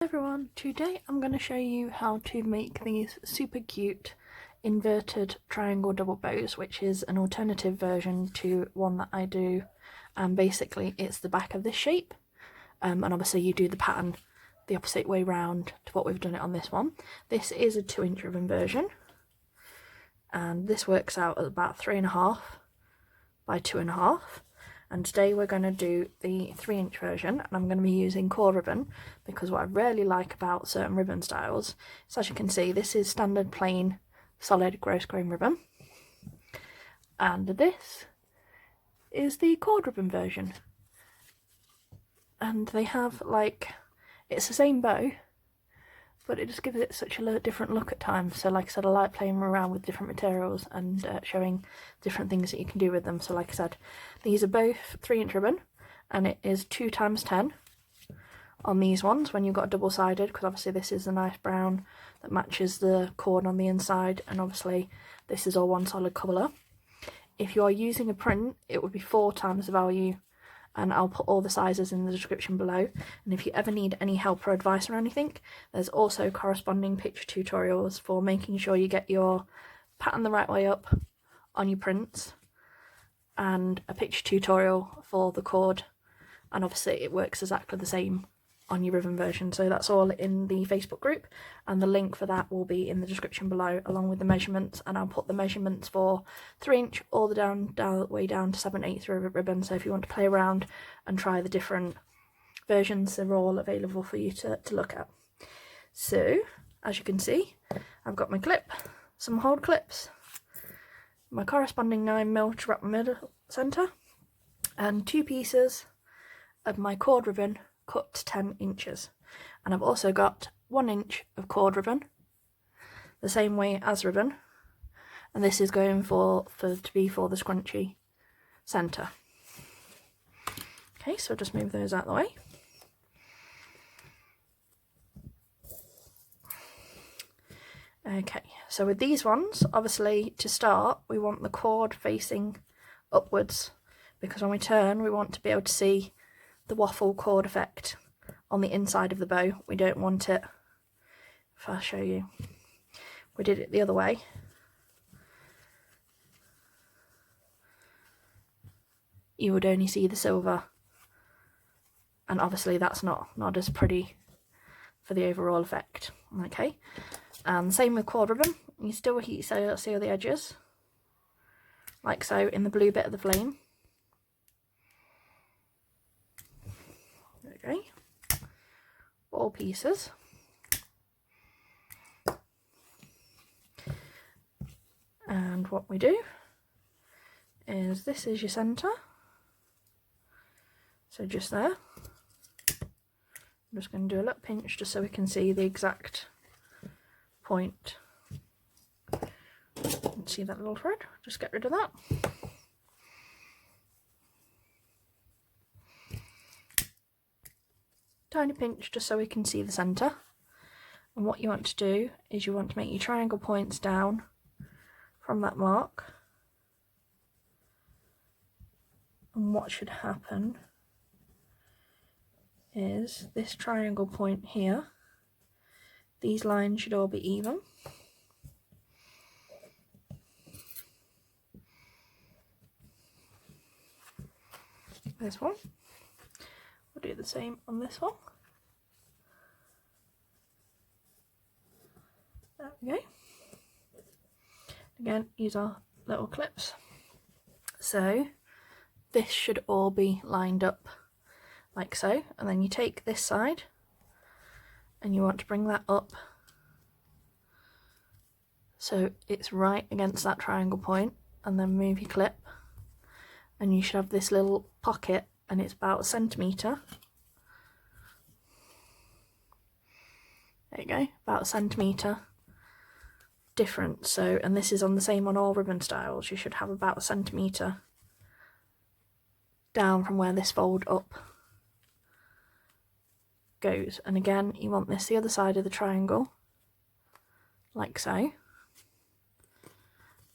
everyone, today I'm going to show you how to make these super cute inverted triangle double bows, which is an alternative version to one that I do, and basically it's the back of this shape, and obviously you do the pattern the opposite way round to what we've done it on this one. This is a 2-inch ribbon version, and this works out at about 3.5 by 2.5. And today we're going to do the 3-inch version, and I'm going to be using cord ribbon because what I really like about certain ribbon styles is, as you can see, this is standard plain solid gross grain ribbon, and this is the cord ribbon version. And they have, like, it's the same bow, but it just gives it such a different look at times. So like I said, I like playing around with different materials and showing different things that you can do with them. So like I said, these are both 3-inch ribbon, and it is 2 times 10 on these ones when you've got double-sided, because obviously this is a nice brown that matches the cord on the inside, and obviously this is all one solid colour. If you are using a print, it would be 4 times the value, and I'll put all the sizes in the description below. And if you ever need any help or advice or anything, there's also corresponding picture tutorials for making sure you get your pattern the right way up on your prints, and a picture tutorial for the cord, and obviously it works exactly the same on your ribbon version. So that's all in the Facebook group, and the link for that will be in the description below, along with the measurements. And I'll put the measurements for 3-inch all the way down to 7/8 ribbon, so if you want to play around and try the different versions, they're all available for you to look at. So as you can see, I've got my clip, some hold clips, my corresponding 9mm to wrap my middle centre, and 2 pieces of my cord ribbon cut to 10 inches. And I've also got 1 inch of cord ribbon, the same way as ribbon, and this is going to be for the scrunchy centre. Okay, so just move those out of the way. Okay, so with these ones, obviously to start we want the cord facing upwards, because when we turn we want to be able to see the waffle cord effect on the inside of the bow. We don't want it, if I show you, we did it the other way, you would only see the silver, and obviously that's not as pretty for the overall effect. Okay, and same with cord ribbon, you still seal the edges like so in the blue bit of the flame. Okay, all pieces. And what we do is, this is your centre, so just there. I'm just going to do a little pinch just so we can see the exact point. See that little thread? Just get rid of that. Tiny pinch just so we can see the centre. And what you want to do is you want to make your triangle points down from that mark. And what should happen is this triangle point here, these lines should all be even. This one. We'll do the same on this one. There we go. Again, use our little clips. So this should all be lined up like so, and then you take this side and you want to bring that up so it's right against that triangle point, and then move your clip, and you should have this little pocket, and it's about 1 centimetre. There you go, about 1 centimetre difference. So, and this is on the same on all ribbon styles, you should have about 1 centimetre down from where this fold up goes. And again, you want this the other side of the triangle, like so.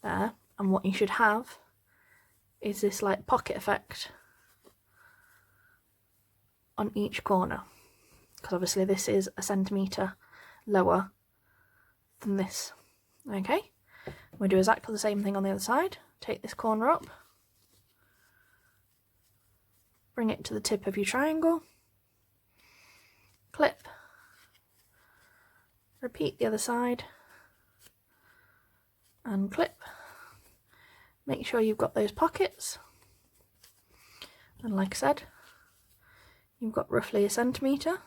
There, and what you should have is this like pocket effect on each corner. because obviously this is a centimetre lower than this. Okay, we'll do exactly the same thing on the other side. Take this corner up, bring it to the tip of your triangle, clip, repeat the other side, and clip. Make sure you've got those pockets, and like I said, you've got roughly a centimetre.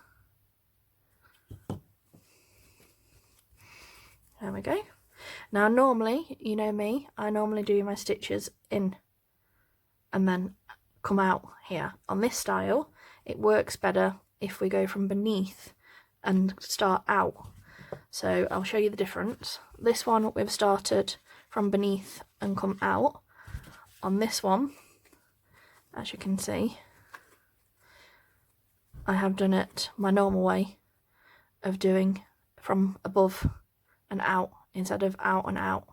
There we go. Now normally, you know me, I normally do my stitches in and then come out here. On this style, it works better if we go from beneath and start out. So I'll show you the difference. This one we've started from beneath and come out. On this one, as you can see, I have done it my normal way of doing from above and out instead of out and out.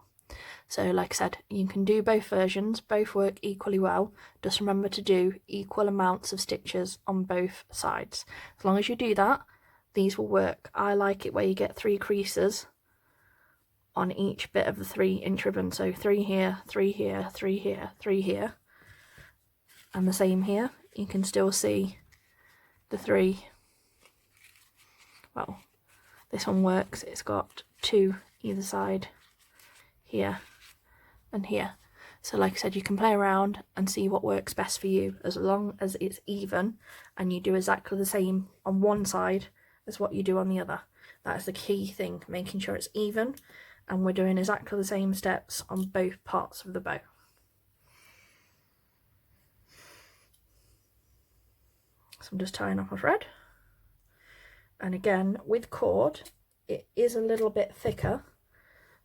So like I said, you can do both versions, both work equally well. Just remember to do equal amounts of stitches on both sides. As long as you do that, these will work. I like it where you get 3 creases on each bit of the 3-inch ribbon. So 3 here, 3 here, 3 here, 3 here. And the same here. You can still see the 3. Well, this one works. It's got 2 either side, here and here. So like I said, you can play around and see what works best for you, as long as it's even and you do exactly the same on one side as what you do on the other. That's the key thing, making sure it's even and we're doing exactly the same steps on both parts of the bow. So I'm just tying off my thread, and again with cord it is a little bit thicker,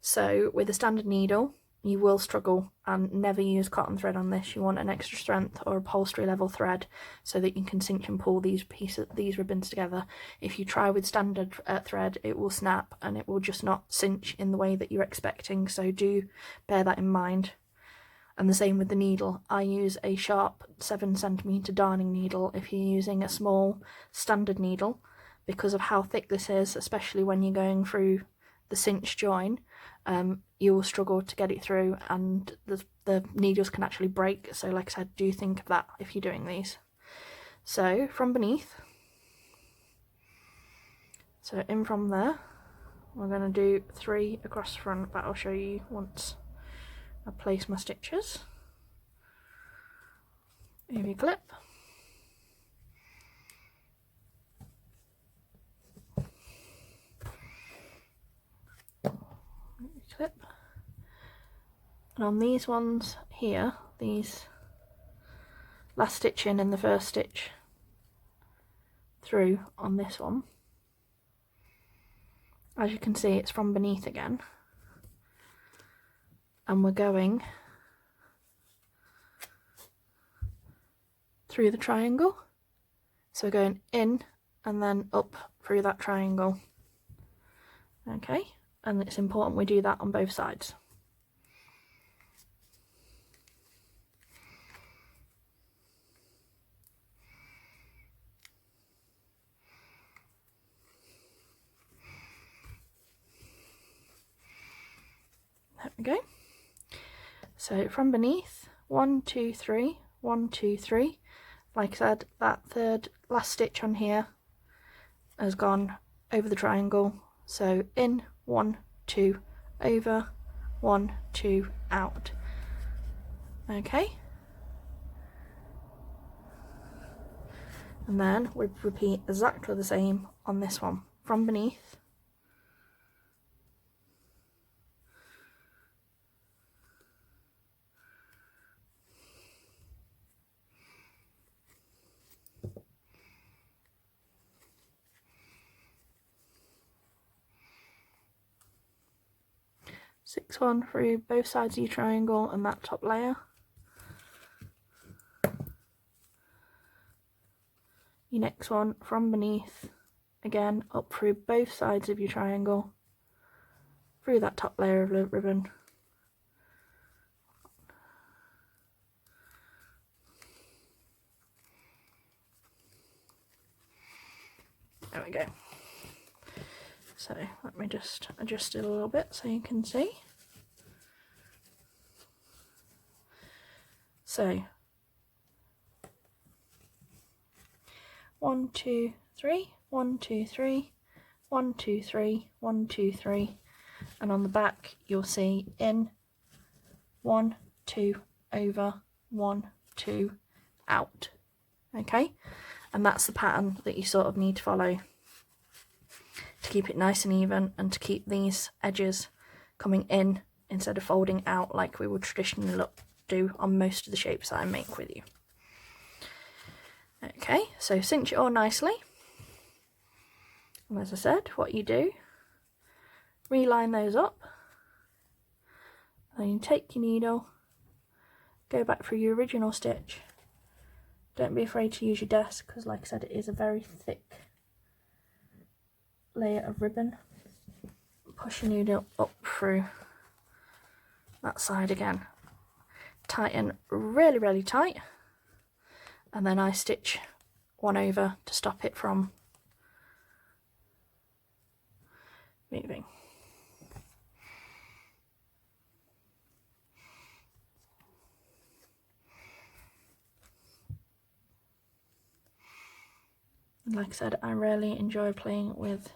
so with a standard needle you will struggle, and never use cotton thread on this. You want an extra strength or upholstery level thread so that you can cinch and pull these ribbons together. If you try with standard thread, it will snap and it will just not cinch in the way that you're expecting, so do bear that in mind. And the same with the needle. I use a sharp 7cm darning needle if you're using a small standard needle, because of how thick this is, especially when you're going through the cinch join, you will struggle to get it through and the needles can actually break. So like I said, do think of that if you're doing these. So from beneath, so in from there, we're going to do 3 across the front, but I'll show you once I place my stitches. Here we clip. Clip. And on these ones here, these last stitch in and the first stitch through on this one, as you can see it's from beneath again, and we're going through the triangle. So we're going in and then up through that triangle. Okay, and it's important we do that on both sides. There we go. So from beneath, 1, 2, 3, 1, 2, 3. Like I said, that third last stitch on here has gone over the triangle. So in, 1, 2, over, 1, 2, out. Okay. And then we repeat exactly the same on this one. From beneath, six one through both sides of your triangle and that top layer. Your next one from beneath, again up through both sides of your triangle, through that top layer of the ribbon. There we go. So let me just adjust it a little bit so you can see. So 1, 2, 3, 1, 2, 3, 1, 2, 3, 1, 2, 3, and on the back you'll see in, 1, 2, over, 1, 2, out. Okay, and that's the pattern that you sort of need to follow to keep it nice and even, and to keep these edges coming in instead of folding out like we would traditionally do on most of the shapes that I make with you. Okay, so cinch it all nicely, and as I said, what you do, reline those up, then you take your needle, go back through your original stitch. Don't be afraid to use your desk, because like I said, it is a very thick layer of ribbon. Push your needle up through that side again, tighten really, really tight, and then I stitch one over to stop it from moving. Like I said, I really enjoy playing with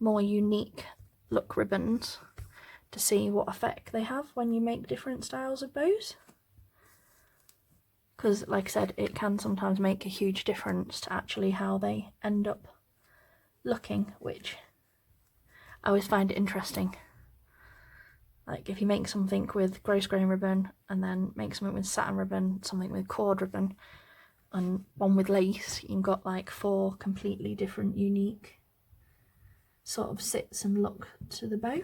more unique look ribbons to see what effect they have when you make different styles of bows. Because like I said, it can sometimes make a huge difference to actually how they end up looking, which I always find it interesting. Like if you make something with gross grain ribbon and then make something with satin ribbon, something with cord ribbon, and one with lace, you've got like 4 completely different unique sort of sits and look to the bow.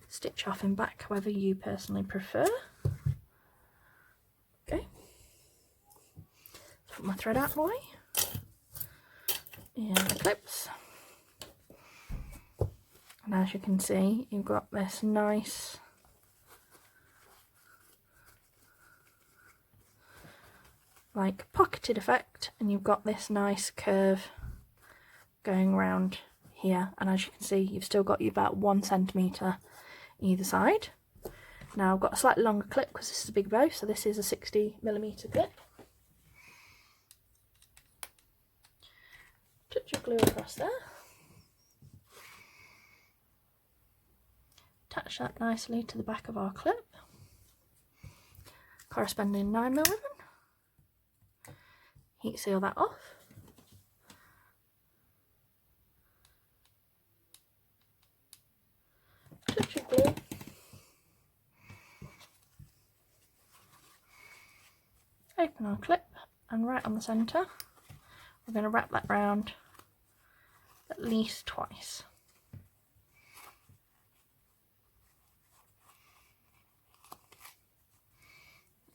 Stitch off and back however you personally prefer. Okay, put my thread out of the way, and the clips, and as you can see, you've got this nice like pocketed effect, and you've got this nice curve going around here, and as you can see, you've still got you about 1 centimetre either side. Now I've got a slightly longer clip because this is a big bow, so this is a 60mm clip. Touch of glue across there, attach that nicely to the back of our clip, corresponding 9mm ribbon. Heat seal that off. Touch of glue. Open our clip, and right on the centre, we're going to wrap that round at least twice.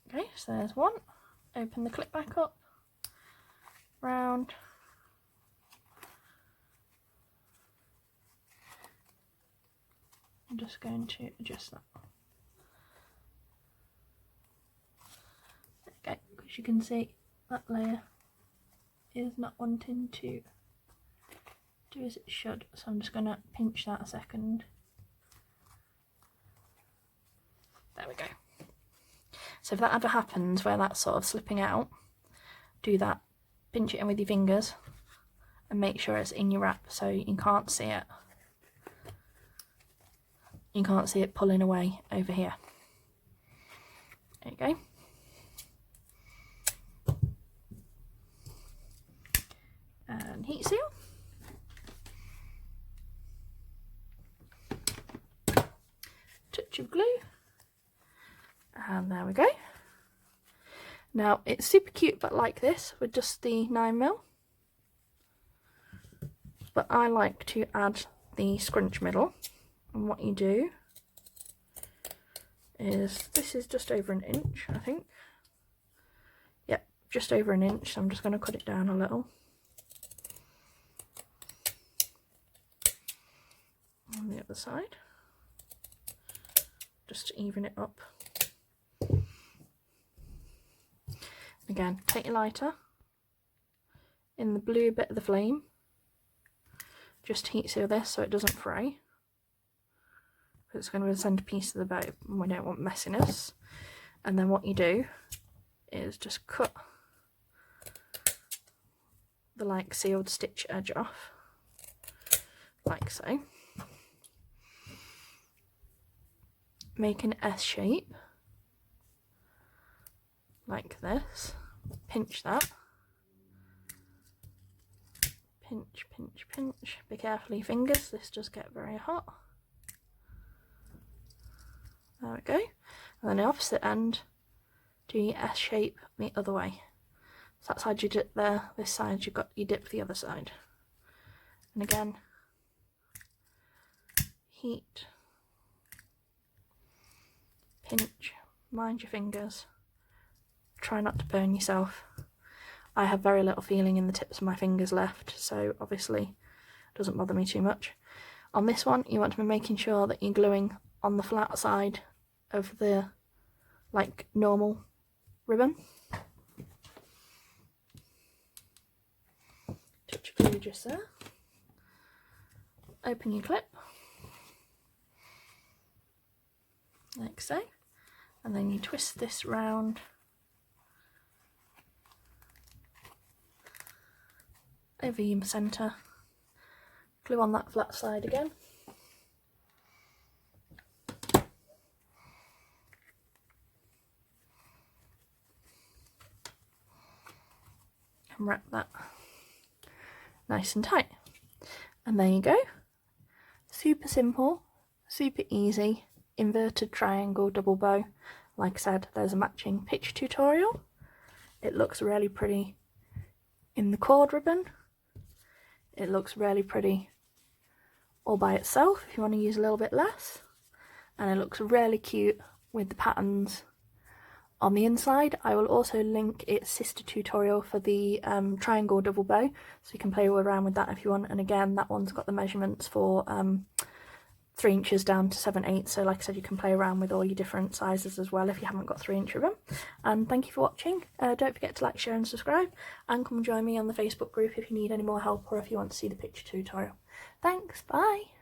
Okay, so there's one. Open the clip back up, round, I'm just going to adjust that. Okay, because you can see that layer is not wanting to do as it should, so I'm just going to pinch that a second. There we go. So if that ever happens where that's sort of slipping out, do that. Pinch it in with your fingers and make sure it's in your wrap so you can't see it. You can't see it pulling away over here. There you go. And heat seal. Touch of glue. And there we go. Now it's super cute but like this with just the 9mm. But I like to add the scrunch middle. And what you do is, this is just over 1 inch, I think. Yep, just over 1 inch, so I'm just going to cut it down a little. On the other side, just to even it up. Again, take your lighter in the blue bit of the flame. Just heat seal this so it doesn't fray. It's going to be the centerpiece of the bow and we don't want messiness. And then what you do is just cut the like sealed stitch edge off, like so. Make an S shape, like this. Pinch that. Pinch, pinch, pinch. Be careful your fingers, this does get very hot. There we go. And then the opposite end, do your S shape the other way. So that side you dip there, this side you dip the other side. And again, heat, pinch, mind your fingers, try not to burn yourself. I have very little feeling in the tips of my fingers left, so obviously it doesn't bother me too much. On this one, you want to be making sure that you're gluing on the flat side of the like normal ribbon. Touch of glue just there. Open your clip, like so, and then you twist this round over your centre, glue on that flat side again, and wrap that nice and tight. And there you go. Super simple, super easy, inverted triangle double bow. Like I said, there's a matching pitch tutorial. It looks really pretty in the cord ribbon. It looks really pretty all by itself if you want to use a little bit less. And it looks really cute with the patterns on the inside. I will also link its sister tutorial for the triangle double bow, so you can play around with that if you want. And again, that one's got the measurements for 3 inches down to 7/8, so like I said, you can play around with all your different sizes as well if you haven't got 3-inch ribbon. And thank you for watching. Don't forget to like, share and subscribe, and come join me on the Facebook group if you need any more help or if you want to see the picture tutorial. Thanks, bye!